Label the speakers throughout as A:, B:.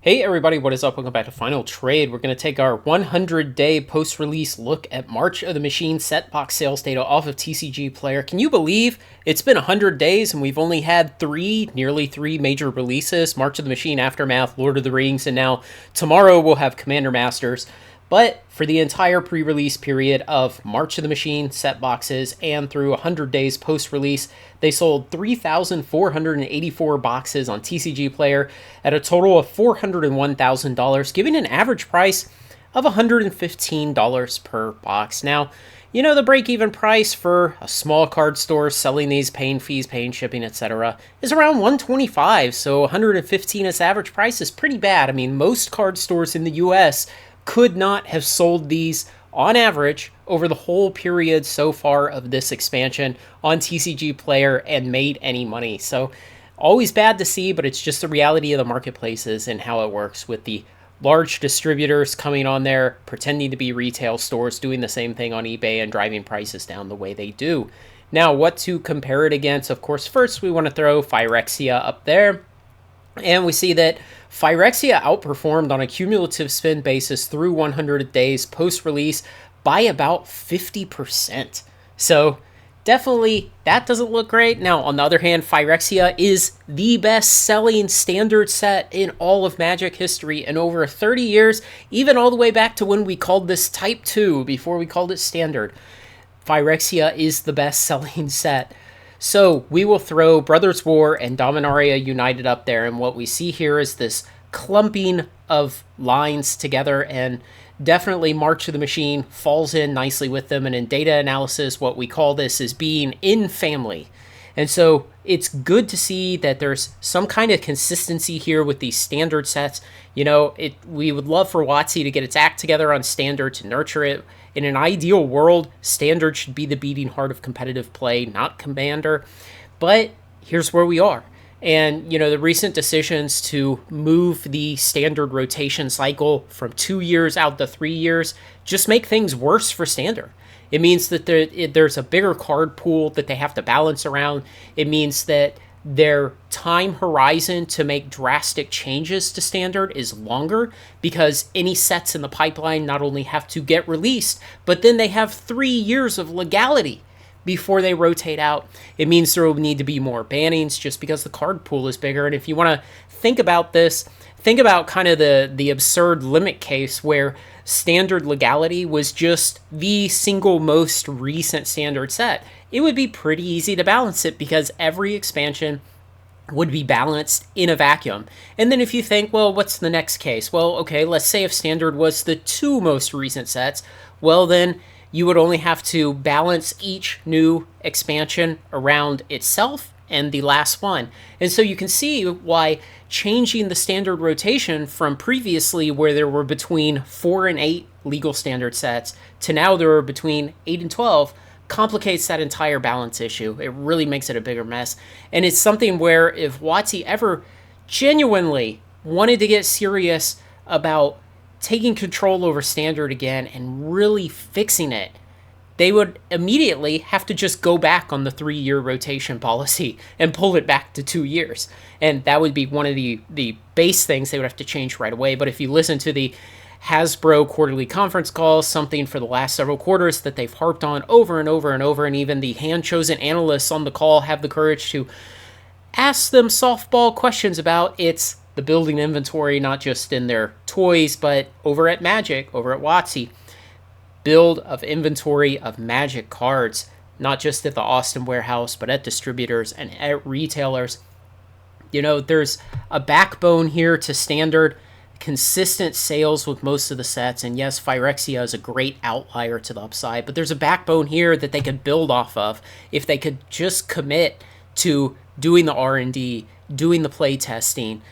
A: Hey everybody, what is up? Welcome back to Final Trade. We're going to take our 100-day post-release look at March of the Machine set box sales data off of TCG Player. Can you believe it's been 100 days and we've only had nearly three major releases? March of the Machine, Aftermath, Lord of the Rings, and now tomorrow we'll have Commander Masters. But for the entire pre-release period of March of the Machine set boxes and through 100 days post-release, they sold 3,484 boxes on TCG Player at a total of $401,000, giving an average price of $115 per box. Now, you know, the break-even price for a small card store selling these, paying fees, paying shipping, etc., is around $125. So $115 as average price is pretty bad. I mean, most card stores in the US could not have sold these on average over the whole period so far of this expansion on TCG Player and made any money. So always bad to see, but it's just the reality of the marketplaces and how it works with the large distributors coming on there, pretending to be retail stores, doing the same thing on eBay and driving prices down the way they do. Now, what to compare it against? Of course, first we want to throw Phyrexia up there. And we see that Phyrexia outperformed on a cumulative spend basis through 100 days post-release by about 50%. So definitely that doesn't look great. Now, on the other hand, Phyrexia is the best-selling standard set in all of Magic history in over 30 years, even all the way back to when we called this Type 2 before we called it Standard. Phyrexia is the best-selling set. So we will throw Brothers War and Dominaria United up there, and what we see here is this clumping of lines together, and definitely March of the Machine falls in nicely with them, and in data analysis, what we call this is being in family. And so it's good to see that there's some kind of consistency here with these standard sets. You know, we would love for WotC to get its act together on standard to nurture it. In an ideal world, standard should be the beating heart of competitive play, not Commander. But here's where we are. And, you know, the recent decisions to move the standard rotation cycle from 2 years out to 3 years just make things worse for standard. It means that there's a bigger card pool that they have to balance around. It means that their time horizon to make drastic changes to standard is longer because any sets in the pipeline not only have to get released, but then they have 3 years of legality before they rotate out. It means there will need to be more bannings just because the card pool is bigger. And if you want to think about this, think about kind of the absurd limit case where standard legality was just the single most recent standard set. It would be pretty easy to balance it because every expansion would be balanced in a vacuum. And then if you think, well, what's the next case? Well, okay, let's say if standard was the two most recent sets, well then you would only have to balance each new expansion around itself and the last one. And so you can see why changing the standard rotation from previously where there were between 4 and 8 legal standard sets to now there are between 8 and 12 complicates that entire balance issue. It really makes it a bigger mess. And it's something where if WotC ever genuinely wanted to get serious about taking control over standard again and really fixing it, they would immediately have to just go back on the 3-year rotation policy and pull it back to 2 years. And that would be one of the base things they would have to change right away. But if you listen to the Hasbro quarterly conference calls, something for the last several quarters that they've harped on over and over and over, and even the hand-chosen analysts on the call have the courage to ask them softball questions about, it's the building inventory, not just in their toys, but over at Magic, over at WotC. Build of inventory of Magic cards, not just at the Austin warehouse, but at distributors and at retailers. You know, there's a backbone here to standard, consistent sales with most of the sets, and yes, Phyrexia is a great outlier to the upside, but there's a backbone here that they could build off of if they could just commit to doing the R&D, doing the play testing,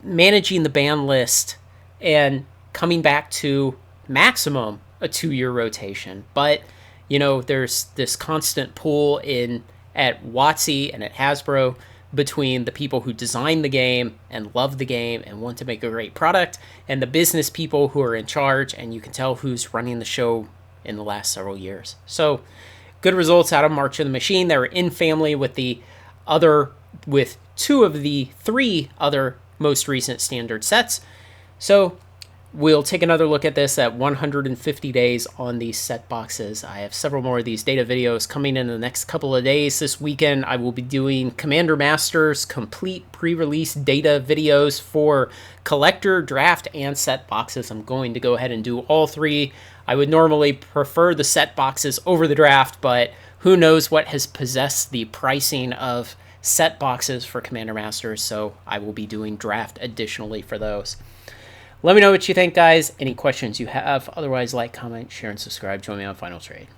A: managing the ban list, and coming back to maximum a 2-year rotation. But, you know, there's this constant pull in at WotC and at Hasbro between the people who design the game and love the game and want to make a great product and the business people who are in charge, and you can tell who's running the show in the last several years. So good results out of March of the Machine. They were in family with 2 of the 3 other most recent standard sets. So we'll take another look at this at 150 days on these set boxes. I have several more of these data videos coming in the next couple of days. This weekend, I will be doing Commander Masters complete pre-release data videos for collector, draft, and set boxes. I'm going to go ahead and do all three. I would normally prefer the set boxes over the draft, but who knows what has possessed the pricing of set boxes for Commander Masters, so I will be doing draft additionally for those. Let me know what you think, guys. Any questions you have. Otherwise, like, comment, share, and subscribe. Join me on Final Trade.